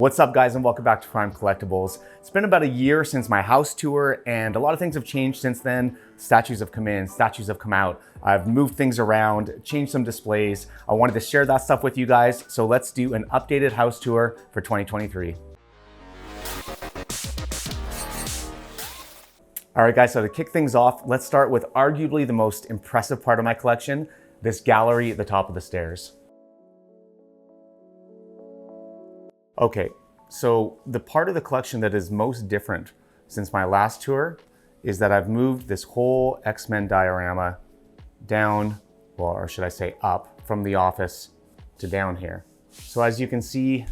What's up, guys, and welcome back to Prime Collectibles. It's been about a year since my house tour, and a lot of things have changed since then. Statues have come in, statues have come out. I've moved things around, changed some displays. I wanted to share that stuff with you guys, so let's do an updated house tour for 2023. All right, guys, so to kick things off, let's start with arguably the most impressive part of my collection, this gallery at the top of the stairs. Okay, so the part of the collection that is most different since my last tour is that I've moved this whole X-Men diorama down, well, or should I say up, from the office to down here. So as you can see,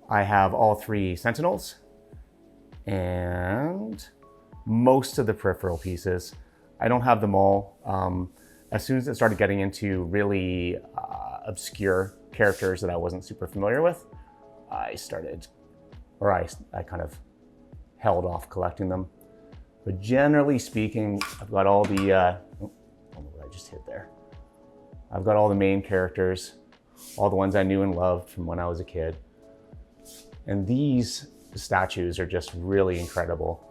I have all three Sentinels and most of the peripheral pieces. I don't have them all. As soon as it started getting into really obscure characters that I wasn't super familiar with, I kind of held off collecting them. But generally speaking, I've got all the, I just hit there. I've got all the main characters, all the ones I knew and loved from when I was a kid. And these statues are just really incredible.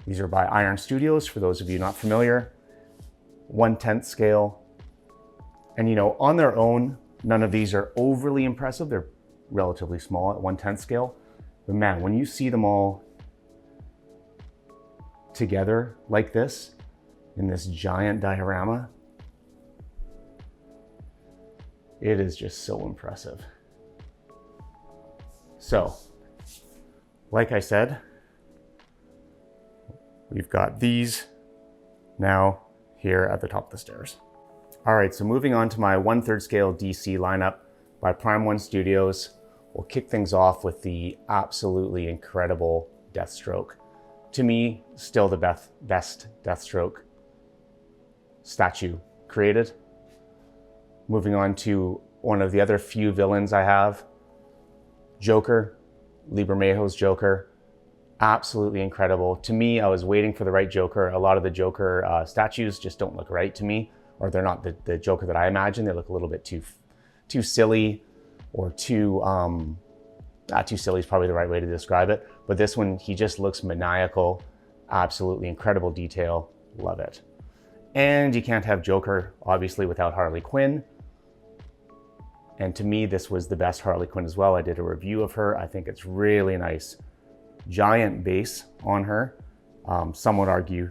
These are by Iron Studios, for those of you not familiar. 1/10 scale. And you know, on their own, none of these are overly impressive. They're relatively small at 1/10 scale. But man, when you see them all together like this, in this giant diorama, it is just so impressive. So, like I said, we've got these now here at the top of the stairs. All right, so moving on to my 1/3 scale DC lineup by Prime 1 Studios, we'll kick things off with the absolutely incredible Deathstroke. To me, still the best Deathstroke statue created. Moving on to one of the other few villains I have, Joker, Liebermejo's Joker. Absolutely incredible. To me, I was waiting for the right Joker. A lot of the Joker statues just don't look right to me, or they're not the Joker that I imagine. They look a little bit too silly, or too silly is probably the right way to describe it. But this one, he just looks maniacal. Absolutely incredible detail. Love it. And you can't have Joker, obviously, without Harley Quinn. And to me, this was the best Harley Quinn as well. I did a review of her. I think it's really nice. Giant base on her. Some would argue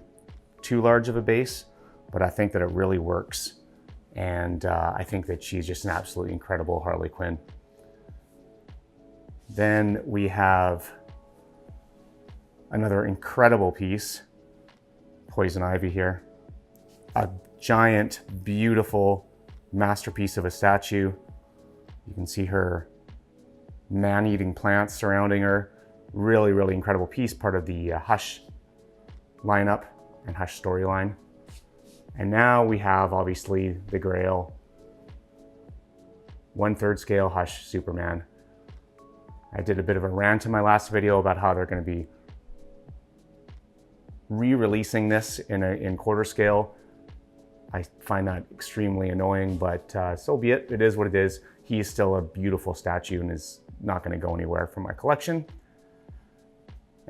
too large of a base, but I think that it really works. And I think that she's just an absolutely incredible Harley Quinn. Then we have another incredible piece, Poison Ivy here. A giant, beautiful masterpiece of a statue. You can see her man-eating plants surrounding her. Really, really incredible piece, part of the Hush lineup and Hush storyline. And now we have, obviously, the Grail 1/3 scale Hush Superman. I did a bit of a rant in my last video about how they're going to be re-releasing this in quarter scale. I find that extremely annoying, but so be it. It is what it is. He is still a beautiful statue and is not going to go anywhere from my collection.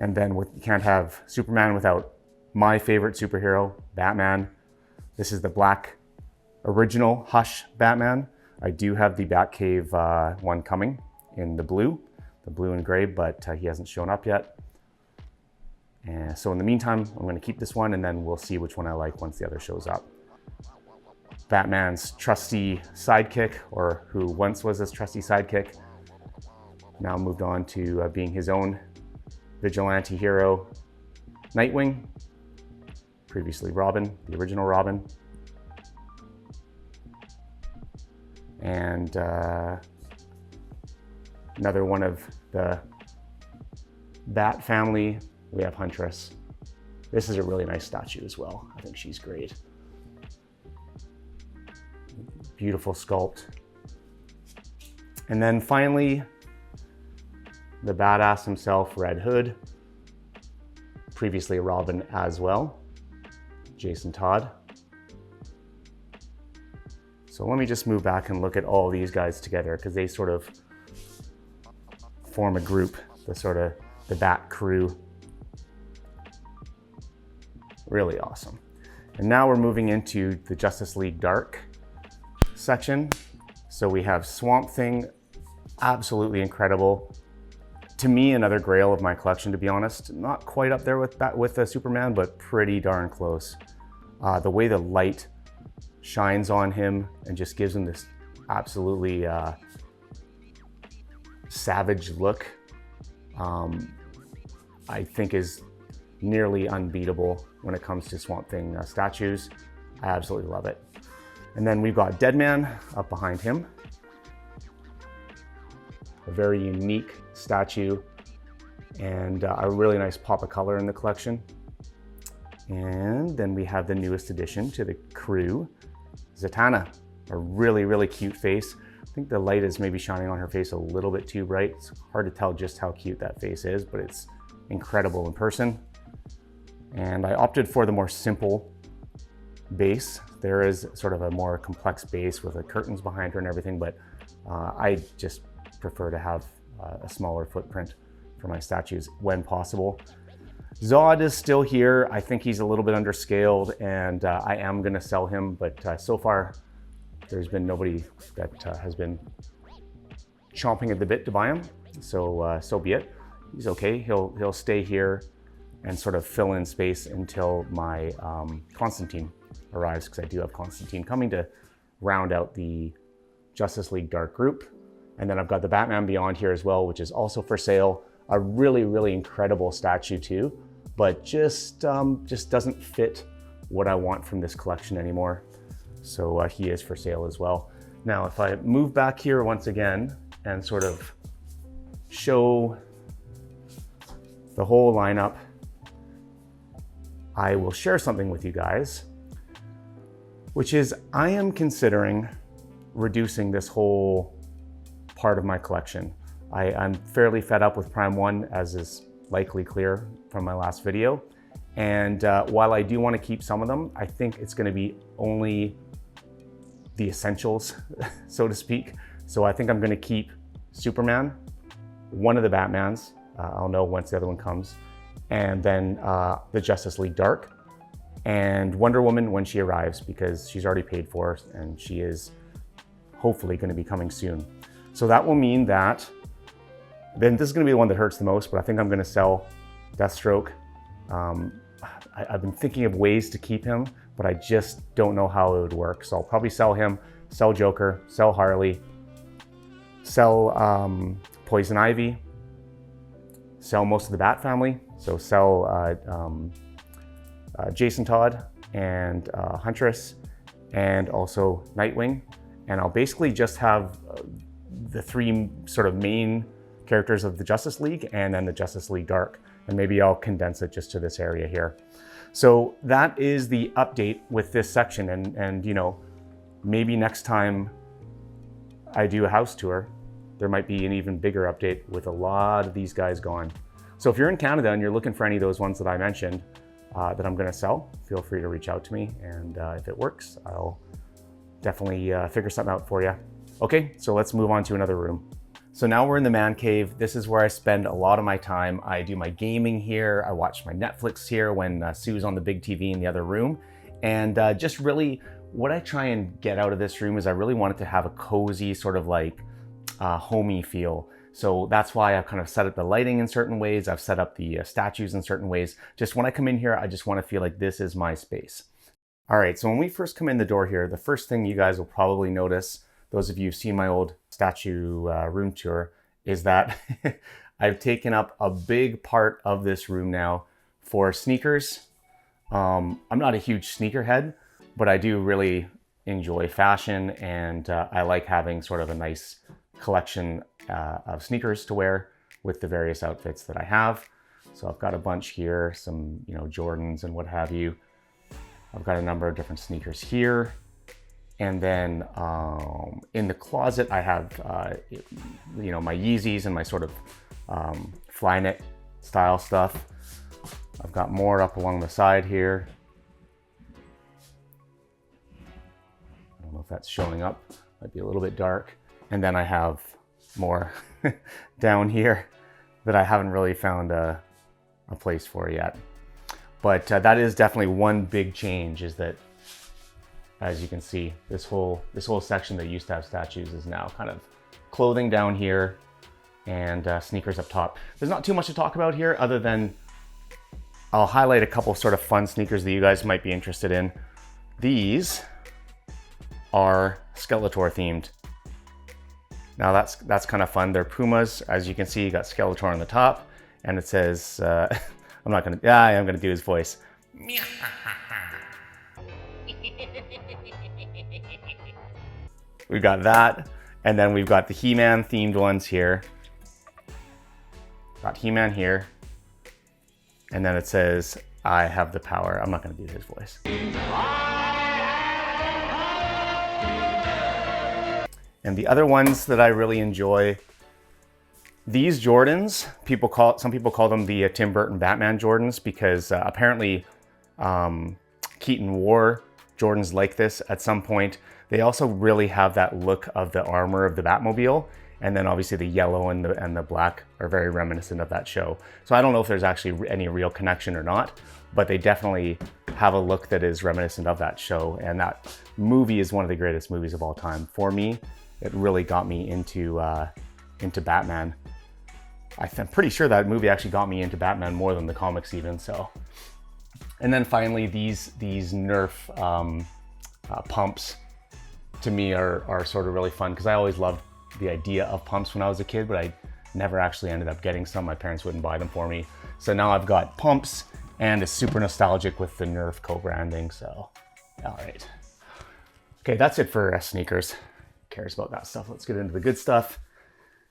And then you can't have Superman without my favorite superhero, Batman. This is the black original Hush Batman. I do have the Batcave one coming in the blue and gray, but he hasn't shown up yet. And so in the meantime, I'm going to keep this one, and then we'll see which one I like once the other shows up. Batman's trusty sidekick, or who once was his trusty sidekick, now moved on to being his own vigilante hero, Nightwing. Previously Robin, the original Robin. And another one of the Bat family, we have Huntress. This is a really nice statue as well. I think she's great. Beautiful sculpt. And then finally, the badass himself, Red Hood. Previously Robin as well, Jason Todd. So let me just move back and look at all these guys together because they sort of form a group, the Bat crew. Really awesome. And now we're moving into the Justice League Dark section. So we have Swamp Thing, absolutely incredible. To me, another grail of my collection, to be honest. Not quite up there with Superman, but pretty darn close. The way the light shines on him and just gives him this absolutely savage look, I think is nearly unbeatable when it comes to Swamp Thing statues. I absolutely love it. And then we've got Deadman up behind him. A very unique statue and a really nice pop of color in the collection. And then we have the newest addition to the crew, Zatanna. A really, really cute face. I think the light is maybe shining on her face a little bit too bright. It's hard to tell just how cute that face is, but it's incredible in person. And I opted for the more simple base. There is sort of a more complex base with the curtains behind her and everything, but I just prefer to have a smaller footprint for my statues when possible. Zod is still here. I think he's a little bit underscaled and I am gonna sell him, but so far there's been nobody that has been chomping at the bit to buy him. So so be it. He's okay. He'll stay here and sort of fill in space until my Constantine arrives, because I do have Constantine coming to round out the Justice League Dark group. And then I've got the Batman Beyond here as well, which is also for sale. A really, really incredible statue too, but just doesn't fit what I want from this collection anymore. So he is for sale as well. Now, if I move back here once again and sort of show the whole lineup, I will share something with you guys, which is I am considering reducing this whole part of my collection. I'm fairly fed up with Prime 1, as is likely clear from my last video. And while I do want to keep some of them, I think it's going to be only the essentials, so to speak. So I think I'm going to keep Superman, one of the Batmans, I'll know once the other one comes, and then the Justice League Dark, and Wonder Woman when she arrives, because she's already paid for and she is hopefully going to be coming soon. So that will mean that, then this is going to be the one that hurts the most, but I think I'm going to sell Deathstroke. I've been thinking of ways to keep him, but I just don't know how it would work. So I'll probably sell him, sell Joker, sell Harley, sell Poison Ivy, sell most of the Bat family. So sell Jason Todd and Huntress, and also Nightwing. And I'll basically just have the three sort of main characters of the Justice League and then the Justice League Dark. And maybe I'll condense it just to this area here. So that is the update with this section. And you know, maybe next time I do a house tour, there might be an even bigger update with a lot of these guys gone. So if you're in Canada and you're looking for any of those ones that I mentioned that I'm gonna sell, feel free to reach out to me. And if it works, I'll definitely figure something out for you. Okay, so let's move on to another room. So now we're in the man cave. This is where I spend a lot of my time. I do my gaming here. I watch my Netflix here when Sue's on the big TV in the other room. And just really what I try and get out of this room is I really want it to have a cozy sort of like homey feel. So that's why I've kind of set up the lighting in certain ways. I've set up the statues in certain ways. Just when I come in here, I just want to feel like this is my space. All right, so when we first come in the door here, the first thing you guys will probably notice, those of you who've seen my old statue room tour, is that I've taken up a big part of this room now for sneakers. I'm not a huge sneakerhead, but I do really enjoy fashion, and I like having sort of a nice collection of sneakers to wear with the various outfits that I have. So I've got a bunch here, some Jordans and what have you. I've got a number of different sneakers here. And then in the closet, I have, my Yeezys and my sort of Flyknit style stuff. I've got more up along the side here. don't know if that's showing up. Might be a little bit dark. And then I have more down here that I haven't really found a place for yet. But that is definitely one big change, is that, as you can see, this whole section that used to have statues is now kind of clothing down here and sneakers up top. There's not too much to talk about here other than I'll highlight a couple sort of fun sneakers that you guys might be interested in. These are Skeletor themed. Now that's kind of fun. They're Pumas. As you can see, you got Skeletor on the top, and it says, I'm not gonna, yeah, I am gonna do his voice. We've got that, and then we've got the He-Man themed ones here. Got He-Man here, and then it says, I have the power. I'm not gonna do his voice. And the other ones that I really enjoy, these Jordans, some people call them the Tim Burton Batman Jordans, because apparently Keaton wore Jordans like this at some point. They also really have that look of the armor of the Batmobile, and then obviously the yellow and the black are very reminiscent of that show. So I don't know if there's actually any real connection or not, but they definitely have a look that is reminiscent of that show. And that movie is one of the greatest movies of all time. For me, it really got me into Batman. I'm pretty sure that movie actually got me into Batman more than the comics even, so. And then finally, these Nerf pumps to me are sort of really fun, because I always loved the idea of pumps when I was a kid, but I never actually ended up getting some. My parents wouldn't buy them for me. So now I've got pumps, and it's super nostalgic with the Nerf co-branding, so all right. Okay, that's it for sneakers. Who cares about that stuff? Let's get into the good stuff.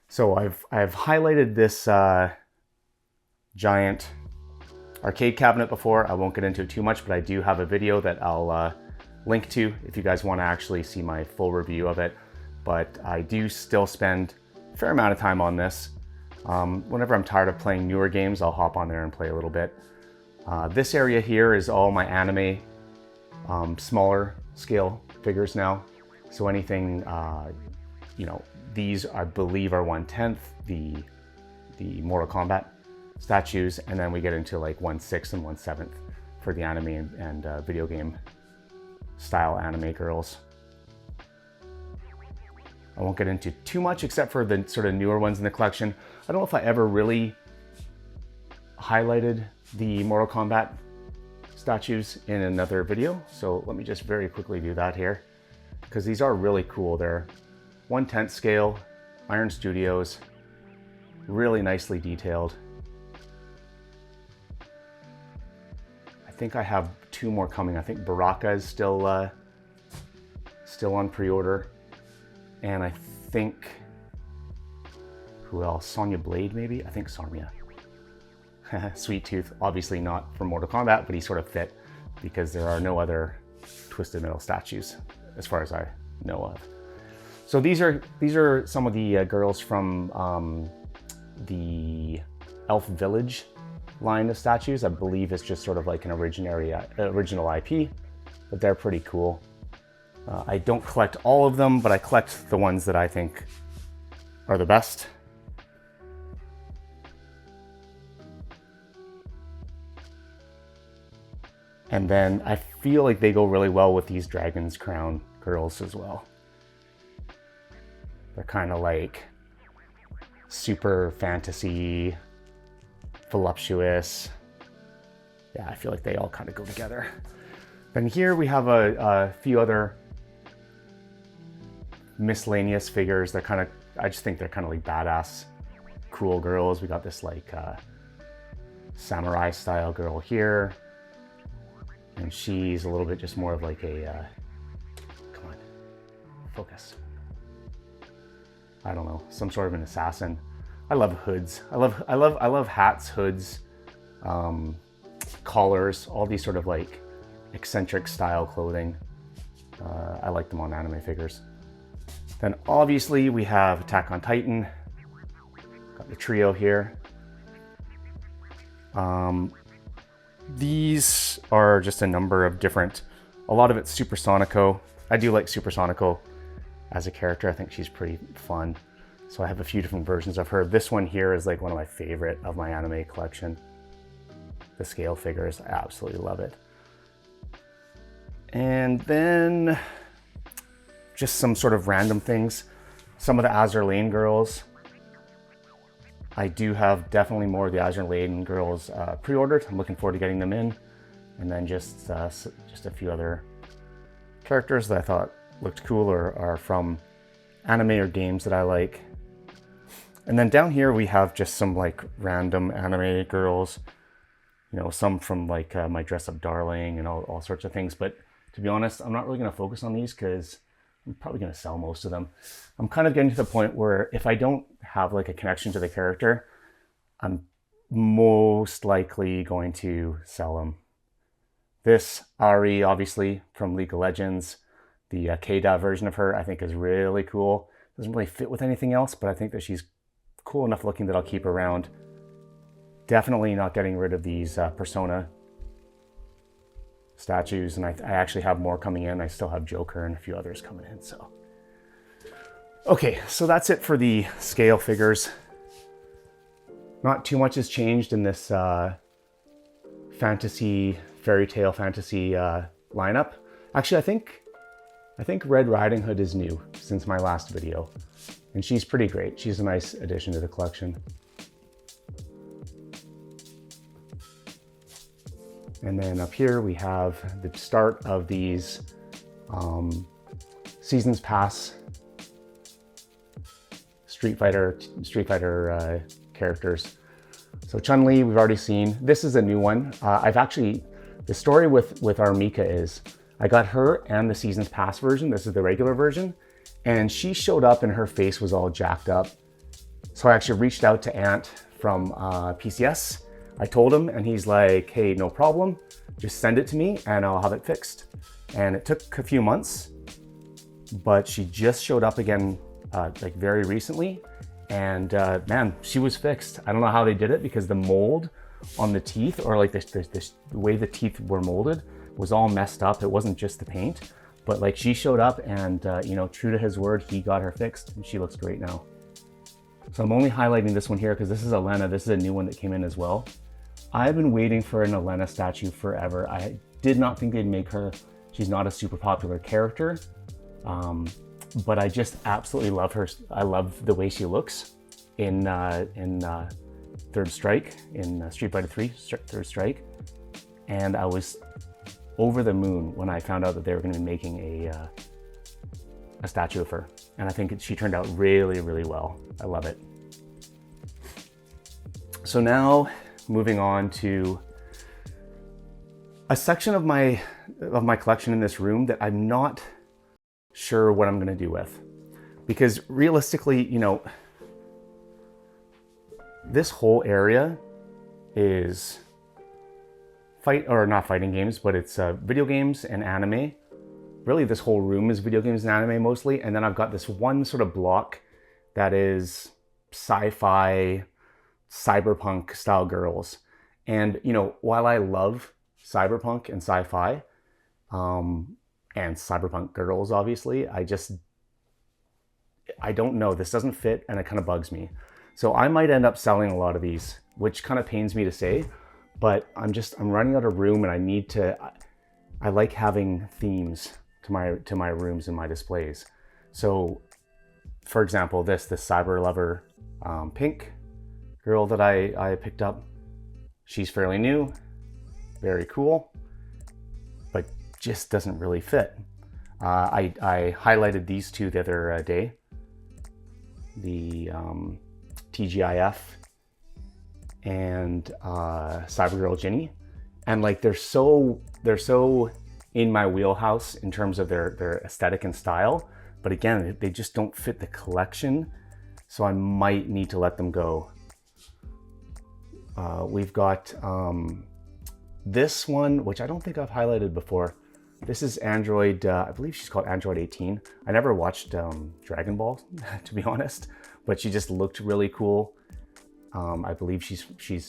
So I've highlighted this giant arcade cabinet before. I won't get into it too much, but I do have a video that I'll link to if you guys want to actually see my full review of it. But I do still spend a fair amount of time on this. Whenever I'm tired of playing newer games, I'll hop on there and play a little bit. This area here is all my anime, smaller scale figures now. So anything, you know, these I believe are 1/10 the Mortal Kombat statues, and then we get into like 1/6 and 1/7 for the anime and video game style anime girls. I won't get into too much except for the sort of newer ones in the collection. I don't know if I ever really highlighted the Mortal Kombat statues in another video, so let me just very quickly do that here, because these are really cool. They're 1/10 scale, Iron Studios, really nicely detailed. I think I have 2 more coming. I think Baraka is still on pre-order, and I think, who else? Sonya Blade, maybe? I think Sonya. Sweet Tooth, obviously not from Mortal Kombat, but he sort of fit because there are no other Twisted Metal statues as far as I know of. So these are some of the girls from the Elf Village line of statues. I believe it's just sort of like an original IP, but they're pretty cool. I don't collect all of them, but I collect the ones that I think are the best. And then I feel like they go really well with these Dragon's Crown girls as well. They're kind of like super fantasy, voluptuous. Yeah, I feel like they all kind of go together. Then here we have a few other miscellaneous figures. They're kind of, I just think they're kind of like badass, cool girls. We got this like samurai style girl here. And she's a little bit just more of like a, come on, focus. I don't know, some sort of an assassin. I love hoods. I love hats, hoods, collars, all these sort of like eccentric style clothing. I like them on anime figures. Then obviously we have Attack on Titan. Got the trio here. These are just a number of different, a lot of it's Supersonico. I do like Supersonico as a character. I think she's pretty fun. So I have a few different versions of her. This one here is like one of my favorite of my anime collection. The scale figures, I absolutely love it. And then just some sort of random things. Some of the Azur Lane girls. I do have definitely more of the Azur Lane girls pre-ordered. I'm looking forward to getting them in. And then just a few other characters that I thought looked cool or are from anime or games that I like. And then down here we have just some like random anime girls, you know, some from like My Dress Up Darling and all sorts of things. But to be honest, I'm not really going to focus on these because I'm probably going to sell most of them. I'm kind of getting to the point where if I don't have like a connection to the character, I'm most likely going to sell them. This Ari, obviously from League of Legends, the K-Da version of her, I think is really cool. Doesn't really fit with anything else, but I think that she's cool enough looking that I'll keep her around. Definitely not getting rid of these Persona statues, and I actually have more coming in. I still have Joker and a few others coming in. So, okay, so that's it for the scale figures. Not too much has changed in this fantasy, fairy tale fantasy lineup. Actually, I think Red Riding Hood is new since my last video, and she's pretty great. She's a nice addition to the collection. And then up here we have the start of these Seasons Pass Street Fighter characters. So Chun-Li, we've already seen. This is a new one. The story with our Mika is, I got her and the Seasons Pass version. This is the regular version. And she showed up and her face was all jacked up. So I actually reached out to Ant from PCS. I told him and he's like, hey, no problem. Just send it to me and I'll have it fixed. And it took a few months, but she just showed up again like very recently. And man, she was fixed. I don't know how they did it because the mold on the teeth, or like the way the teeth were molded, was all messed up. It wasn't just the paint, but like she showed up and you know, true to his word, he got her fixed and she looks great now. So I'm only highlighting this one here because this is Elena. This is a new one that came in as well. I've been waiting for an Elena statue forever. I did not think they'd make her. She's not a super popular character, but I just absolutely love her. I love the way she looks in Third Strike, in Street Fighter 3, Third Strike. And I was over the moon when I found out that they were going to be making a statue of her. And I think she turned out really, really well. I love it. So now, moving on to a section of my collection in this room that I'm not sure what I'm going to do with, because realistically, you know, this whole area is not fighting games, but it's video games and anime. Really, this whole room is video games and anime mostly, and then I've got this one sort of block that is sci-fi, cyberpunk style girls. And you know, while I love cyberpunk and sci-fi and cyberpunk girls, obviously, I don't know, this doesn't fit and it kind of bugs me. So I might end up selling a lot of these, which kind of pains me to say, but I'm running out of room, and I like having themes to my rooms and my displays. So for example, this Cyber Lover pink girl that I picked up, she's fairly new, very cool, but just doesn't really fit. I highlighted these two the other day, the TGIF and Cybergirl Ginny, and like they're so in my wheelhouse in terms of their aesthetic and style, but again, they just don't fit the collection, so I might need to let them go. We've got this one, which I don't think I've highlighted before. This is Android, I believe she's called Android 18. I never watched Dragon Ball, to be honest, but she just looked really cool. I believe she's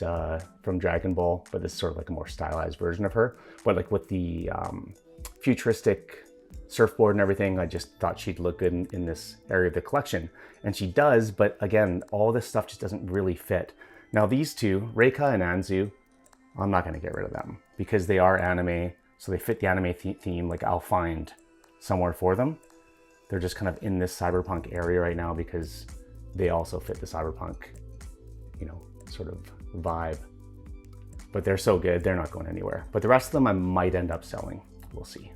from Dragon Ball, but this is sort of like a more stylized version of her, but like with the futuristic surfboard and everything. I just thought she'd look good in this area of the collection. And she does, but again, all this stuff just doesn't really fit. Now these two, Reika and Anzu, I'm not gonna get rid of them because they are anime, so they fit the anime theme. Like I'll find somewhere for them. They're just kind of in this cyberpunk area right now because they also fit the cyberpunk, you know, sort of vibe. But they're so good, they're not going anywhere. But the rest of them I might end up selling, we'll see.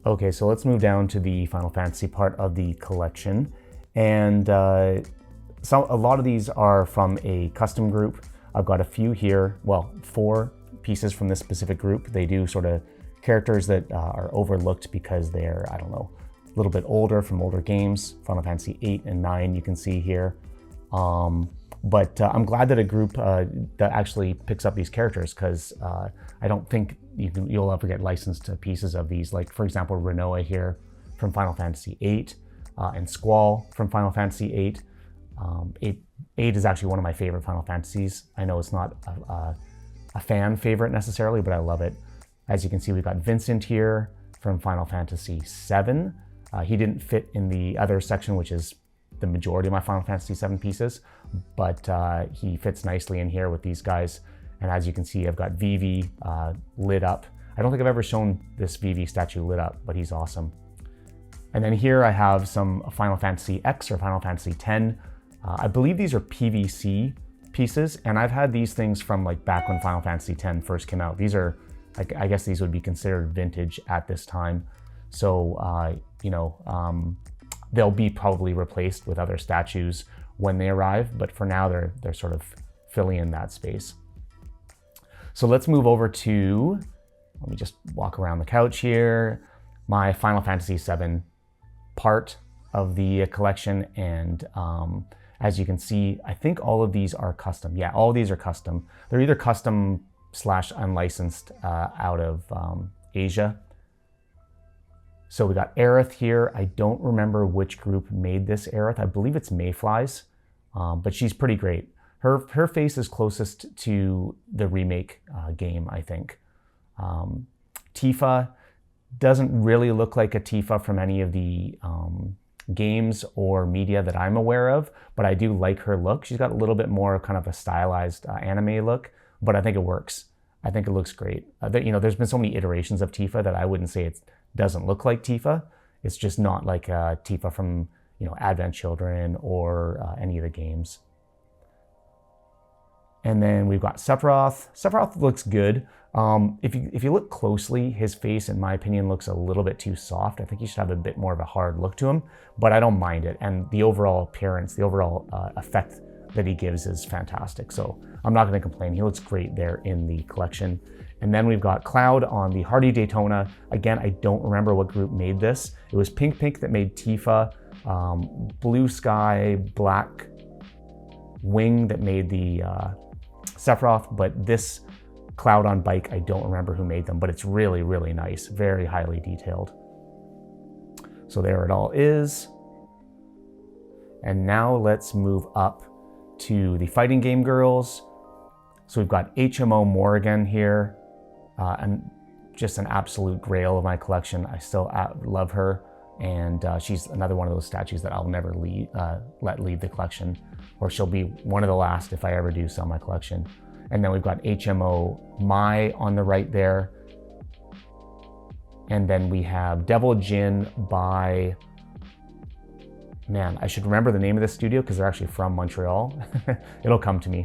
Okay, so let's move down to the Final Fantasy part of the collection. And a lot of these are from a custom group. I've got a few here, well, 4 pieces from this specific group. They do sort of characters that are overlooked because they're, I don't know, a little bit older from older games. Final Fantasy 8 and 9 you can see here. But I'm glad that a group that actually picks up these characters, because I don't think you'll ever get licensed to pieces of these. Like, for example, Renoa here from Final Fantasy 8 and Squall from Final Fantasy 8. 8 is actually one of my favorite Final Fantasies. I know it's not a fan favorite necessarily, but I love it. As you can see, we've got Vincent here from Final Fantasy 7. He didn't fit in the other section, which is the majority of my Final Fantasy 7 pieces, but he fits nicely in here with these guys. And as you can see, I've got Vivi lit up. I don't think I've ever shown this Vivi statue lit up, but he's awesome. And then here I have some Final Fantasy X or Final Fantasy X. I believe these are PVC pieces, and I've had these things from like back when Final Fantasy X first came out. These are, I guess these would be considered vintage at this time. So, you know, they'll be probably replaced with other statues when they arrive, but for now they're sort of filling in that space. So let's move over to, let me just walk around the couch here, my Final Fantasy VII part of the collection. And as you can see, I think all of these are custom. Yeah, all of these are custom. They're either custom / unlicensed out of Asia. So we got Aerith here. I don't remember which group made this Aerith. I believe it's Mayflies, but she's pretty great. Her face is closest to the remake game, I think. Tifa doesn't really look like a Tifa from any of the games or media that I'm aware of, but I do like her look. She's got a little bit more kind of a stylized anime look, but I think it works. I think it looks great. You know, there's been so many iterations of Tifa that I wouldn't say it doesn't look like Tifa. It's just not like Tifa from, you know, Advent Children or any of the games. And then we've got Sephiroth. Sephiroth looks good. If you look closely, his face, in my opinion, looks a little bit too soft. I think he should have a bit more of a hard look to him, but I don't mind it. And the overall appearance, the overall effect that he gives is fantastic. So I'm not going to complain. He looks great there in the collection. And then we've got Cloud on the Hardy Daytona. Again, I don't remember what group made this. It was Pink that made Tifa, Blue Sky, Black Wing that made the Sephiroth, but this Cloud on bike, I don't remember who made them, but it's really, really nice, very highly detailed. So there it all is. And now let's move up to the fighting game girls. So we've got HMO Morrigan here, and just an absolute grail of my collection. I still love her, and she's another one of those statues that I'll never let leave the collection, or she'll be one of the last if I ever do sell my collection. And then we've got HMO Mai on the right there. And then we have Devil Jin by, man, I should remember the name of this studio because they're actually from Montreal. It'll come to me.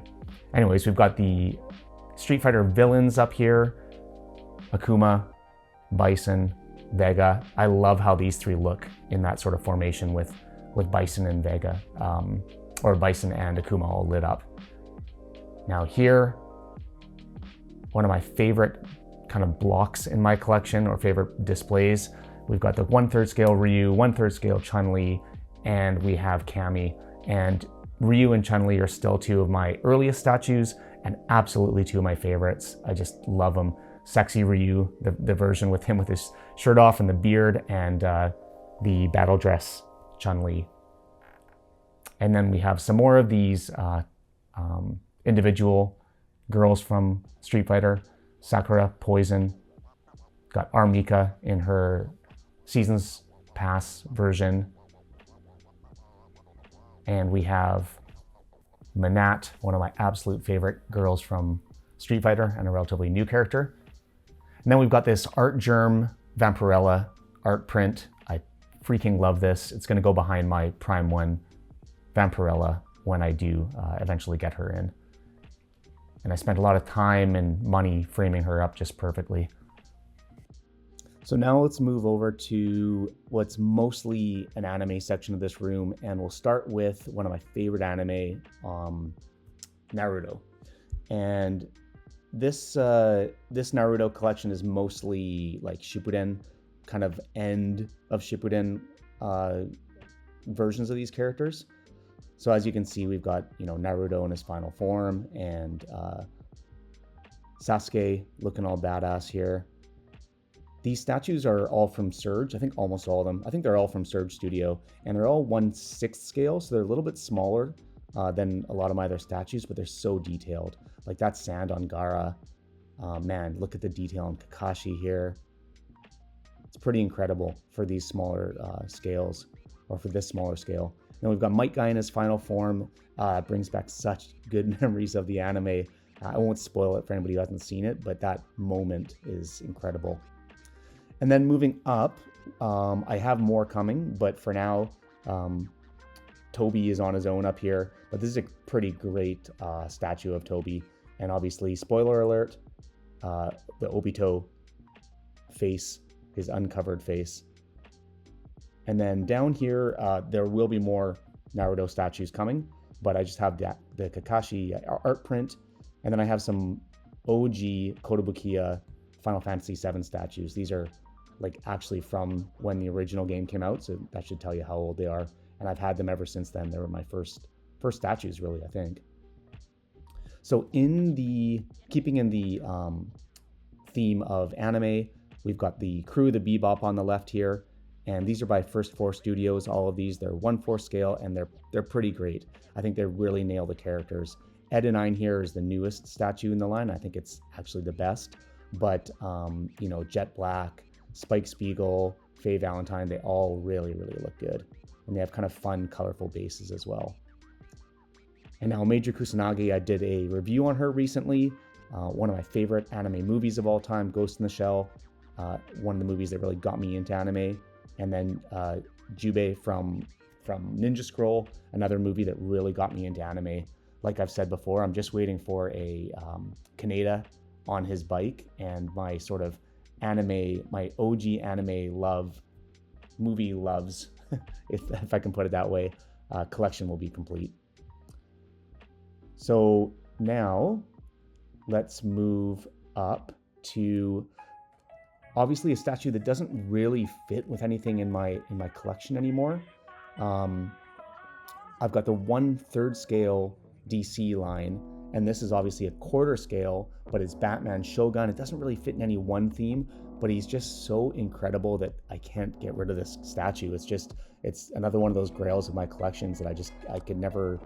Anyways, we've got the Street Fighter villains up here. Akuma, Bison, Vega. I love how these three look in that sort of formation with Bison and Vega, or Bison and Akuma all lit up. Now here, one of my favorite kind of blocks in my collection or favorite displays, we've got the 1/3 scale Ryu, 1/3 scale Chun-Li, and we have Cammy. And Ryu and Chun-Li are still two of my earliest statues and absolutely two of my favorites. I just love them. Sexy Ryu, the version with him with his shirt off and the beard, and the battle dress Chun-Li. And then we have some more of these individual girls from Street Fighter. Sakura, Poison, got Armika in her Seasons Pass version. And we have Manat, one of my absolute favorite girls from Street Fighter and a relatively new character. And then we've got this Art Germ Vampirella art print. I freaking love this. It's gonna go behind my Prime 1 Vampirella when I do eventually get her in. And I spent a lot of time and money framing her up just perfectly. So now let's move over to what's mostly an anime section of this room, and we'll start with one of my favorite anime, Naruto. And this Naruto collection is mostly like Shippuden, kind of end of Shippuden versions of these characters. So as you can see, we've got, you know, Naruto in his final form, and Sasuke looking all badass here. These statues are all from Surge. I think almost all of them. I think they're all from Surge Studio, and they're all 1/6 scale, so they're a little bit smaller than a lot of my other statues, but they're so detailed. Like that sand on Gaara. Man, look at the detail on Kakashi here. It's pretty incredible for these smaller scales, or for this smaller scale. Then we've got Might Guy in his final form. Brings back such good memories of the anime. I won't spoil it for anybody who hasn't seen it, but that moment is incredible. And then moving up, I have more coming, but for now, Toby is on his own up here. But this is a pretty great statue of Toby. And obviously, spoiler alert, the Obito face, his uncovered face. And then down here, there will be more Naruto statues coming, but I just have the Kakashi art print. And then I have some OG Kotobukiya Final Fantasy VII statues. These are like actually from when the original game came out, so that should tell you how old they are. And I've had them ever since then. They were my first statues, really, I think. So keeping in the theme of anime, we've got the crew, the Bebop on the left here. And these are by First 4 Studios. All of these, they're 1/4 scale, and they're pretty great. I think they really nail the characters. Ed9 here is the newest statue in the line. I think it's actually the best. But you know, Jet Black, Spike Spiegel, Faye Valentine, they all really, really look good. And they have kind of fun, colorful bases as well. And now Major Kusanagi, I did a review on her recently. One of my favorite anime movies of all time, Ghost in the Shell. One of the movies that really got me into anime. And then Jubei from Ninja Scroll, another movie that really got me into anime. Like I've said before, I'm just waiting for a Kaneda on his bike, and my sort of my OG anime movie loves, if I can put it that way, collection will be complete. So now let's move up to obviously a statue that doesn't really fit with anything in my collection anymore. I've got the 1/3 scale DC line, and this is obviously a 1/4 scale, but it's Batman Shogun. It doesn't really fit in any one theme, but he's just so incredible that I can't get rid of this statue. It's another one of those grails of my collections that I could never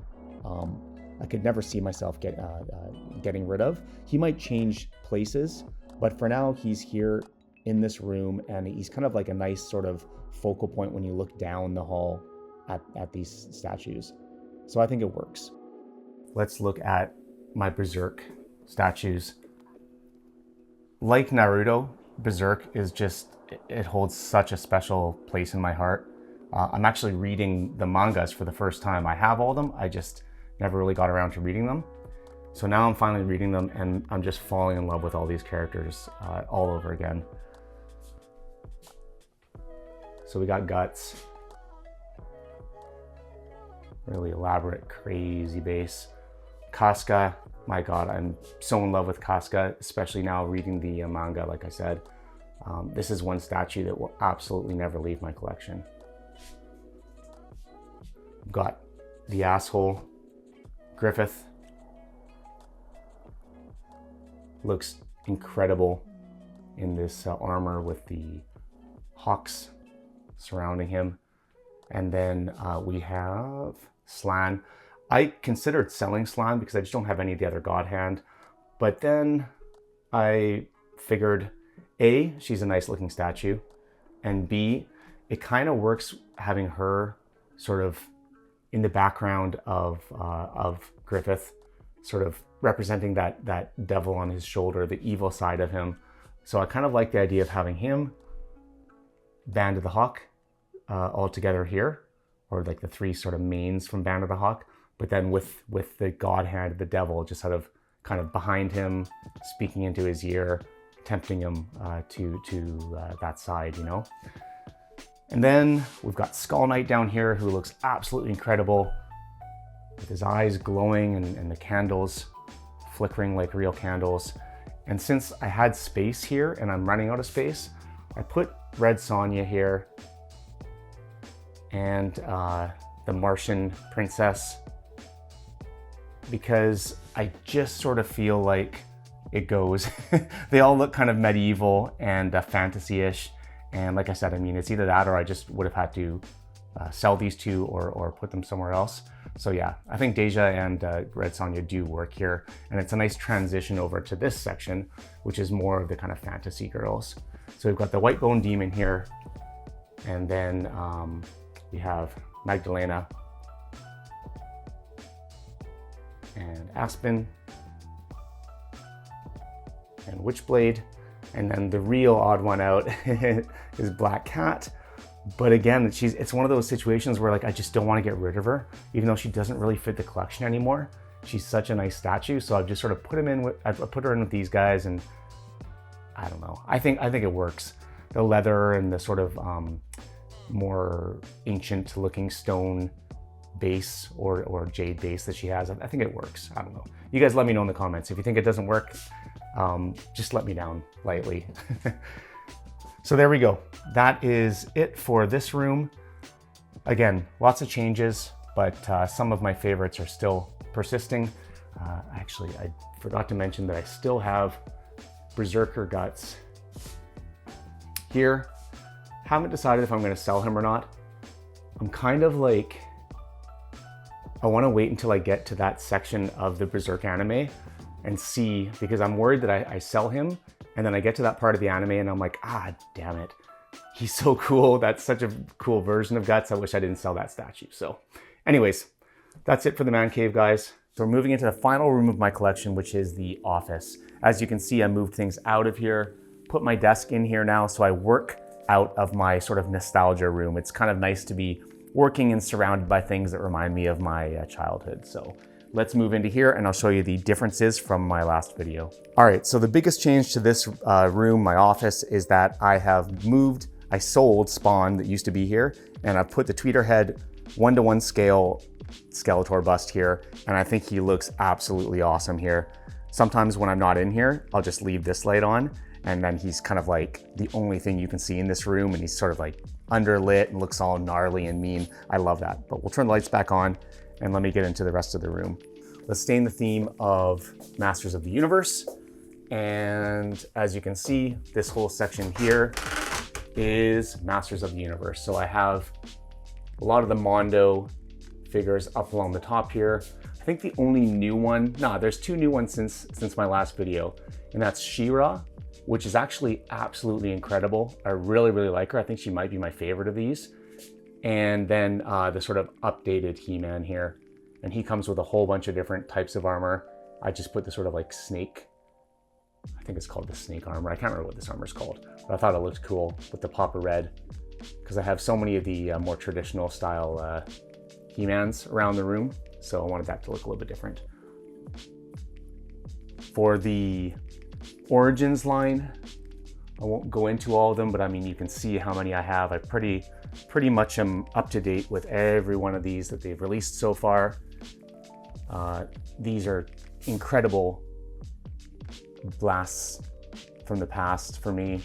see myself getting rid of. He might change places, but for now he's here in this room, and he's kind of like a nice sort of focal point when you look down the hall at these statues. So I think it works. Let's look at my Berserk statues. Like Naruto, Berserk is it holds such a special place in my heart. I'm actually reading the mangas for the first time. I have all of them, I just never really got around to reading them. So now I'm finally reading them, and I'm just falling in love with all these characters all over again. So we got Guts. Really elaborate, crazy base. Casca, my God, I'm so in love with Casca, especially now reading the manga, like I said. This is one statue that will absolutely never leave my collection. Got the asshole, Griffith. Looks incredible in this armor with the hawks surrounding him. And then we have Slan. I considered selling Slan because I just don't have any of the other God Hand. But then I figured, A, she's a nice looking statue. and B, it kind of works having her sort of in the background of Griffith, sort of representing that devil on his shoulder, the evil side of him. So I kind of like the idea of having him, Band of the Hawk, all together here, or like the three sort of mains from Band of the Hawk, but then with the god hand, the devil, just sort of kind of behind him, speaking into his ear, tempting him to that side, you know? And then we've got Skull Knight down here, who looks absolutely incredible, with his eyes glowing and the candles flickering like real candles. And since I had space here and I'm running out of space, I put Red Sonja here and the Martian princess, because I just sort of feel like it goes. They all look kind of medieval and fantasy-ish. And like I said, I mean, it's either that or I just would have had to sell these two or put them somewhere else. So yeah, I think Deja and Red Sonja do work here. And it's a nice transition over to this section, which is more of the kind of fantasy girls. So we've got the White Bone Demon here. And then we have Magdalena and Aspen and Witchblade. And then the real odd one out is Black Cat. But again, it's one of those situations where like I just don't want to get rid of her, even though she doesn't really fit the collection anymore. She's such a nice statue, so I've just sort of put her in with these guys, and I don't know. I think it works. The leather and the sort of more ancient looking stone base or jade base that she has, I think it works. I don't know. You guys let me know in the comments if you think it doesn't work. Just let me down lightly. So there we go. That is it for this room. Again, lots of changes, but some of my favorites are still persisting. Actually, I forgot to mention that I still have Berserker Guts here. Haven't decided if I'm going to sell him or not. I'm kind of like, I want to wait until I get to that section of the Berserk anime and see, because I'm worried that I sell him and then I get to that part of the anime and I'm like, ah, damn it. He's so cool. That's such a cool version of Guts. I wish I didn't sell that statue. So anyways, that's it for the man cave, guys. So we're moving into the final room of my collection, which is the office. As you can see, I moved things out of here, put my desk in here now. So I work out of my sort of nostalgia room. It's kind of nice to be working and surrounded by things that remind me of my childhood. So let's move into here and I'll show you the differences from my last video. All right, so the biggest change to this room, my office, is that I sold Spawn that used to be here, and I've put the Tweeterhead 1:1 scale Skeletor bust here, and I think he looks absolutely awesome here. Sometimes when I'm not in here, I'll just leave this light on, and then he's kind of like the only thing you can see in this room, and he's sort of like underlit and looks all gnarly and mean. I love that, but we'll turn the lights back on and let me get into the rest of the room. Let's stay in the theme of Masters of the Universe. And as you can see, this whole section here is Masters of the Universe. So I have a lot of the Mondo figures up along the top here. I think the only new one, there's two new ones since my last video, and that's She-Ra, which is actually absolutely incredible. I really, really like her. I think she might be my favorite of these. And then the sort of updated He-Man here. And he comes with a whole bunch of different types of armor. I just put the sort of like snake, I think it's called the snake armor. I can't remember what this armor is called, but I thought it looked cool with the pop of red, because I have so many of the more traditional style He-Mans around the room. So I wanted that to look a little bit different. For the Origins line, I won't go into all of them, but I mean, you can see how many I have. I pretty much am up to date with every one of these that they've released so far. These are incredible blasts from the past for me.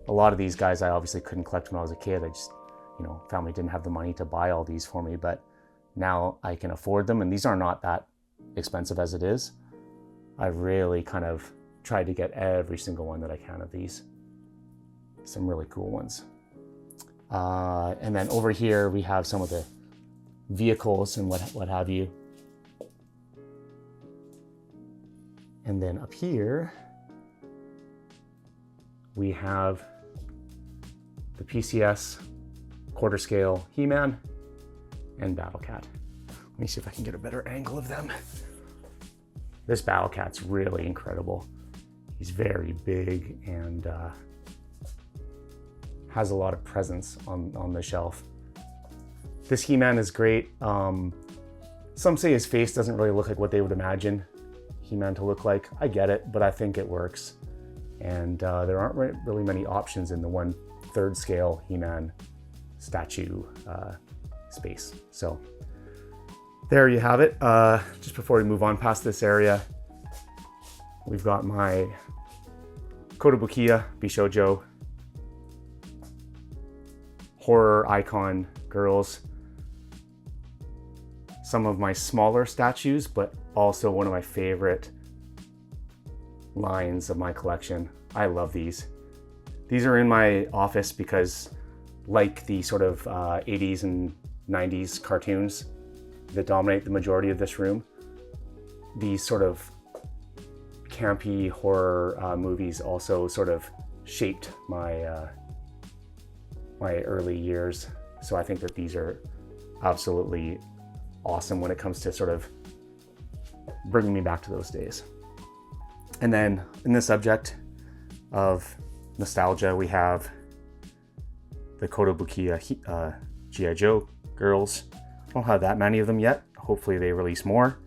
A lot of these guys I obviously couldn't collect when I was a kid. I just, family didn't have the money to buy all these for me, but now I can afford them, and these are not that expensive as it is. I really kind of tried to get every single one that I can of these. Some really cool ones. And then over here we have some of the vehicles and what have you. And then up here we have the PCS, quarter scale He-Man, and Battle Cat. Let me see if I can get a better angle of them. This Battle Cat's really incredible. He's very big and has a lot of presence on the shelf. This He-Man is great. Some say his face doesn't really look like what they would imagine He-Man to look like. I get it, but I think it works. And there aren't really many options in the 1/3 scale He-Man statue space. So there you have it. Just before we move on past this area, we've got my Kotobukiya Bishoujo horror icon girls. Some of my smaller statues, but also one of my favorite lines of my collection. I love these. These are in my office because, like the sort of 80s and 90s cartoons that dominate the majority of this room, these sort of campy horror movies also sort of shaped my my early years. So I think that these are absolutely awesome when it comes to sort of bringing me back to those days. And then in the subject of nostalgia, we have the Kotobukiya G.I. Joe girls. I don't have that many of them yet. Hopefully they release more.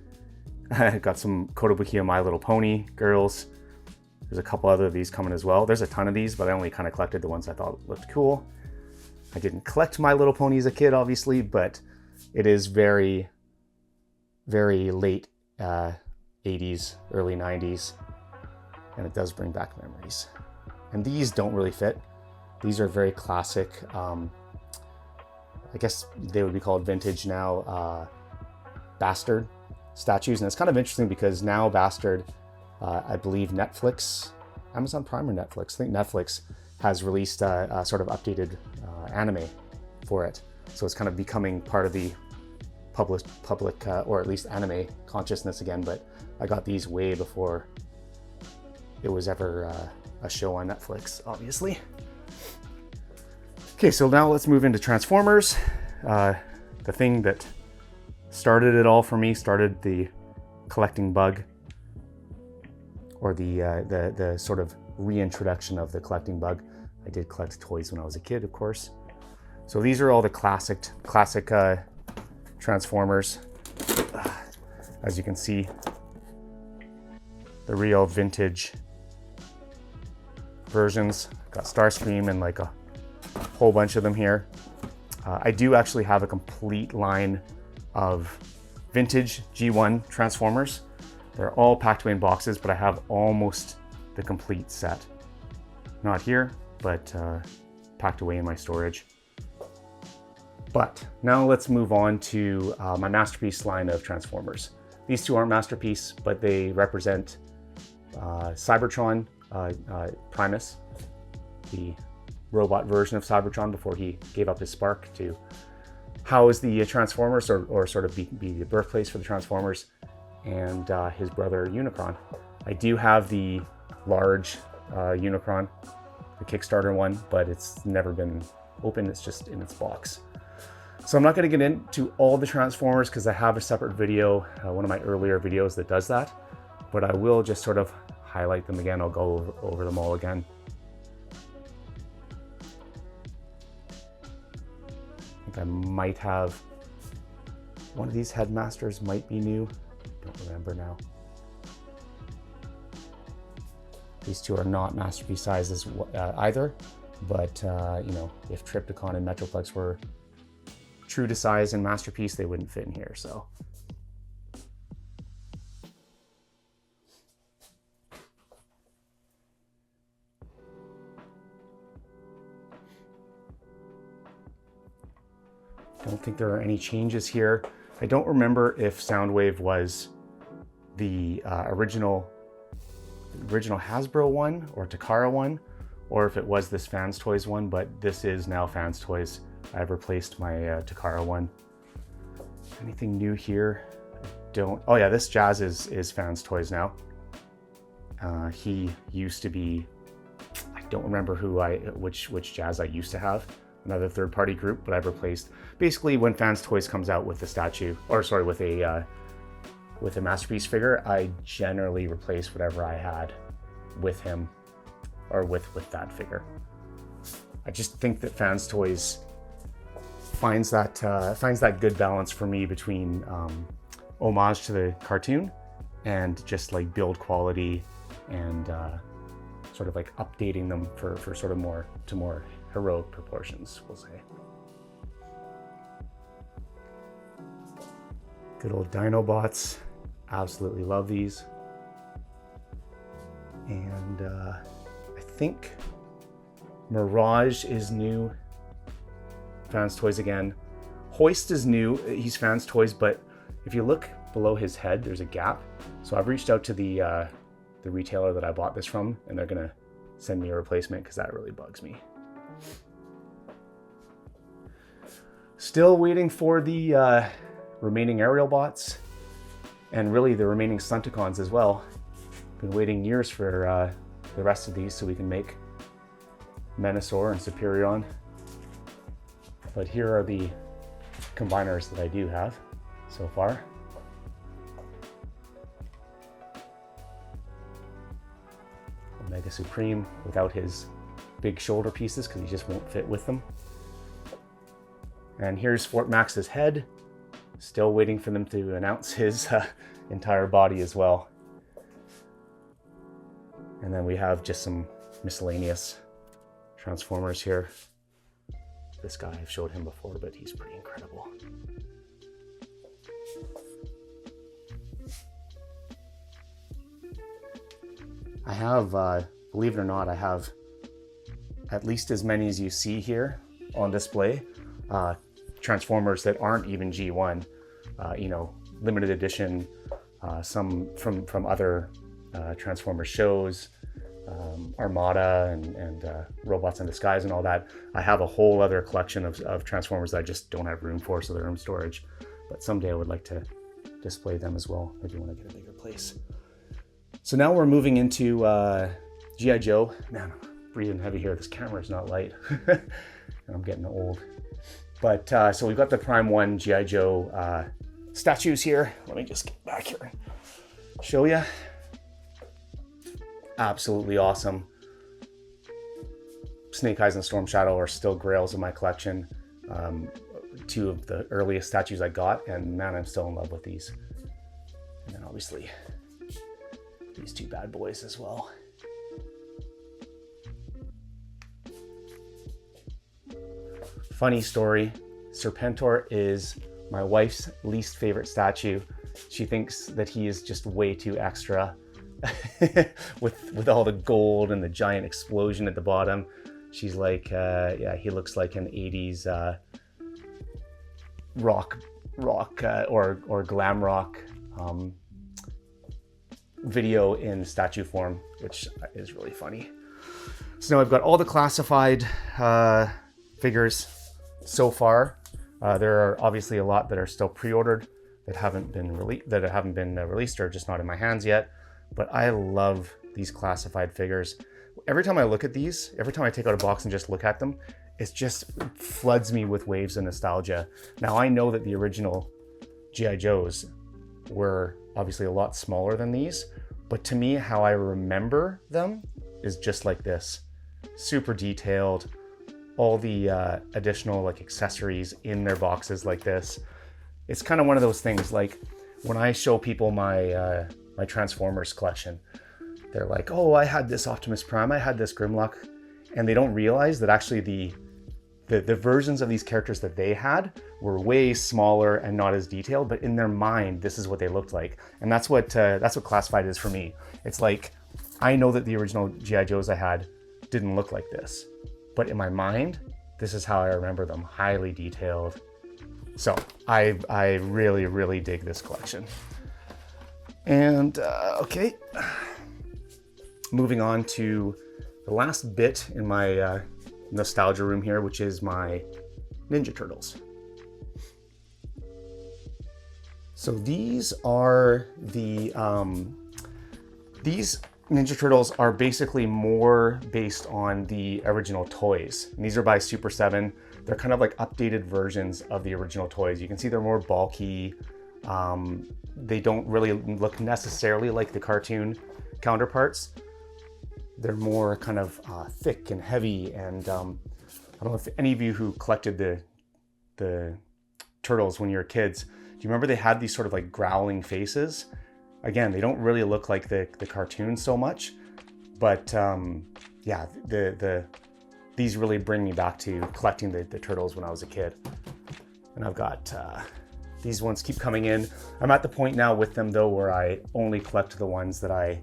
I got some Kotobukiya My Little Pony girls. There's a couple other of these coming as well. There's a ton of these, but I only kind of collected the ones I thought looked cool. I didn't collect My Little Pony as a kid, obviously, but it is very, very late 80s, early 90s, and it does bring back memories. And these don't really fit. These are very classic, I guess they would be called vintage now, Bastard statues. And it's kind of interesting because now Bastard, I believe Netflix, Amazon Prime or Netflix, I think Netflix has released a sort of updated anime for it. So it's kind of becoming part of the public or at least anime consciousness again. But I got these way before it was ever a show on Netflix, obviously. Okay, so now let's move into Transformers. The thing that started it all for me, started the collecting bug, or the sort of reintroduction of the collecting bug. I did collect toys when I was a kid, of course. So these are all the classic Transformers. As you can see, the real vintage versions. Got Starscream and like a whole bunch of them here. I do actually have a complete line of vintage G1 Transformers. They're all packed away in boxes, but I have almost the complete set. Not here, but packed away in my storage. But now let's move on to my Masterpiece line of Transformers. These two aren't Masterpiece, but they represent Cybertron Primus, the robot version of Cybertron before he gave up his spark to house the Transformers, or sort of be the birthplace for the Transformers, and his brother Unicron. I do have the large Unicron, the Kickstarter one, but it's never been opened. It's just in its box. So I'm not going to get into all the Transformers because I have a separate video, one of my earlier videos that does that, but I will just sort of highlight them again. I'll go over them all again. I think I might have one of these Headmasters might be new. Don't remember now. These two are not Masterpiece sizes either, but you know, if Trypticon and Metroplex were true to size and Masterpiece, they wouldn't fit in here. So I don't think there are any changes here. I don't remember if Soundwave was the original Hasbro one or Takara one, or if it was this Fans Toys one, but this is now Fans Toys. I've replaced my Takara one. Anything new here? Oh yeah, this Jazz is Fans Toys now. He used to be, I don't remember which Jazz I used to have, another third-party group, but I've replaced. Basically, when Fans Toys comes out with a statue, or sorry, with a Masterpiece figure, I generally replace whatever I had with him, or with that figure. I just think that Fans Toys finds that good balance for me between homage to the cartoon and just like build quality and sort of like updating them for sort of more heroic proportions, we'll say. Good old Dinobots. Absolutely love these. And I think Mirage is new. Fans Toys again. Hoist is new. He's Fans Toys, but if you look below his head, there's a gap. So I've reached out to the retailer that I bought this from, and they're gonna send me a replacement because that really bugs me. Still waiting for the remaining aerial bots, and really the remaining Stunticons as well. Been waiting years for the rest of these so we can make Menasor and Superion. But here are the combiners that I do have so far. Omega Supreme without his big shoulder pieces because he just won't fit with them. And here's Fort Max's head. Still waiting for them to announce his entire body as well. And then we have just some miscellaneous Transformers here. This guy, I've showed him before, but he's pretty incredible. I have, believe it or not, I have at least as many as you see here on display. Transformers that aren't even G1, you know, limited edition, some from other Transformers shows, Armada and Robots in Disguise and all that. I have a whole other collection of Transformers that I just don't have room for, so they're in storage. But someday I would like to display them as well. Maybe when I get a bigger place. So now we're moving into G.I. Joe. Man, I'm breathing heavy here. This camera's not light. And I'm getting old. But so we've got the Prime 1 G.I. Joe statues here. Let me just get back here and show you. Absolutely awesome. Snake Eyes and Storm Shadow are still grails in my collection. Two of the earliest statues I got, and man, I'm still in love with these. And then obviously these two bad boys as well. Funny story, Serpentor is my wife's least favorite statue. She thinks that he is just way too extra with all the gold and the giant explosion at the bottom. She's like, yeah, he looks like an 80s rock or glam rock video in statue form, which is really funny. So now I've got all the classified figures so far. There are obviously a lot that are still pre-ordered that haven't been released or just not in my hands yet. But I love these classified figures. Every time I look at these, every time I take out a box and just look at them, it just floods me with waves of nostalgia. Now I know that the original G.I. Joes were obviously a lot smaller than these, but to me, how I remember them is just like this. Super detailed, all the additional like accessories in their boxes like this. It's kind of one of those things, like when I show people my my Transformers collection, they're like, oh, I had this Optimus Prime, I had this Grimlock, and they don't realize that actually the versions of these characters that they had were way smaller and not as detailed, but in their mind, this is what they looked like. And that's what classified is for me. It's like, I know that the original G.I. Joes I had didn't look like this, but in my mind, this is how I remember them, highly detailed. So I really, really dig this collection. And okay, moving on to the last bit in my nostalgia room here, which is my Ninja Turtles. So these are the, these Ninja Turtles are basically more based on the original toys. And these are by Super 7. They're kind of like updated versions of the original toys. You can see they're more bulky. They don't really look necessarily like the cartoon counterparts. They're more kind of thick and heavy. And I don't know if any of you who collected the turtles when you were kids, do you remember they had these sort of like growling faces? Again, they don't really look like the cartoon so much, but yeah, these really bring me back to collecting the turtles when I was a kid. And I've got these ones keep coming in. I'm at the point now with them though where I only collect the ones that I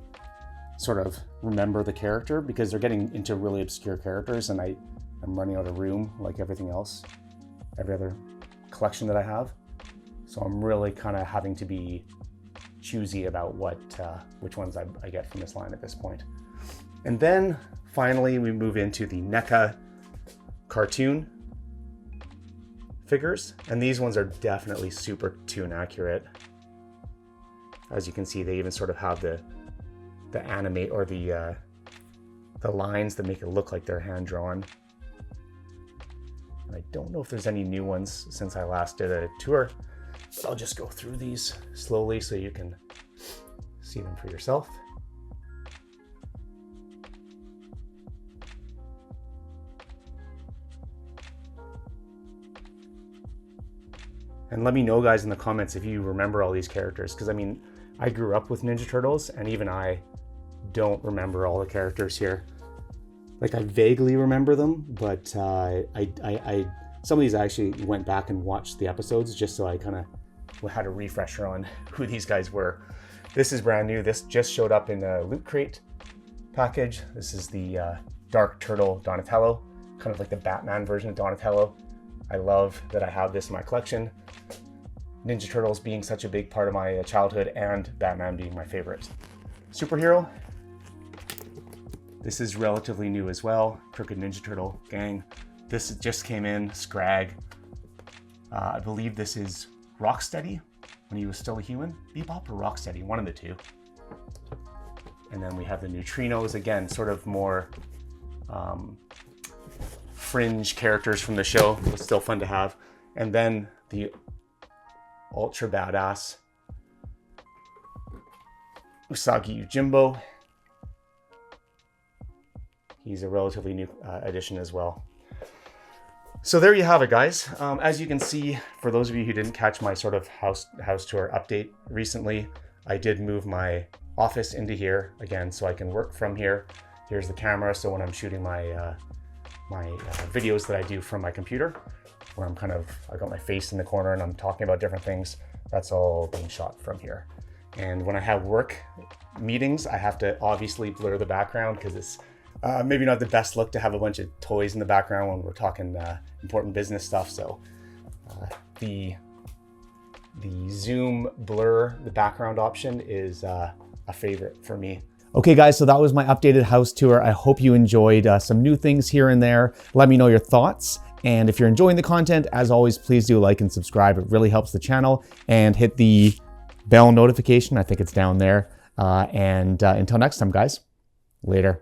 sort of remember the character, because they're getting into really obscure characters and I'm running out of room like everything else, every other collection that I have. So I'm really kind of having to be choosy about which ones I get from this line at this point. And then finally we move into the NECA cartoon figures, and these ones are definitely super toon accurate. As you can see, they even sort of have the animate or the lines that make it look like they're hand drawn. I don't know if there's any new ones since I last did a tour, but I'll just go through these slowly so you can see them for yourself. And let me know, guys, in the comments if you remember all these characters, because I mean, I grew up with Ninja Turtles and even I don't remember all the characters here. Like, I vaguely remember them, but some of these I actually went back and watched the episodes just so I kind of had a refresher on who these guys were. This is brand new. This just showed up in a Loot Crate package. This is the Dark Turtle Donatello, kind of like the Batman version of Donatello. I love that I have this in my collection. Ninja Turtles being such a big part of my childhood and Batman being my favorite superhero. This is relatively new as well. Crooked Ninja Turtle gang. This just came in, Scrag. I believe this is Rocksteady when he was still a human. Bebop or Rocksteady, one of the two. And then we have the Neutrinos, again, sort of more fringe characters from the show, but still fun to have. And then the ultra badass Usagi Yojimbo. He's a relatively new addition as well. So there you have it, guys. As you can see, for those of you who didn't catch my sort of house tour update recently, I did move my office into here again so I can work from here. Here's the camera, so when I'm shooting my videos that I do from my computer, where I got my face in the corner and I'm talking about different things, that's all being shot from here. And when I have work meetings, I have to obviously blur the background because it's maybe not the best look to have a bunch of toys in the background when we're talking important business stuff. So the zoom blur, the background option is a favorite for me. Okay guys, so that was my updated house tour. I hope you enjoyed some new things here and there. Let me know your thoughts. And if you're enjoying the content, as always, please do like and subscribe. It really helps the channel, and hit the bell notification. I think it's down there. And until next time, guys, later.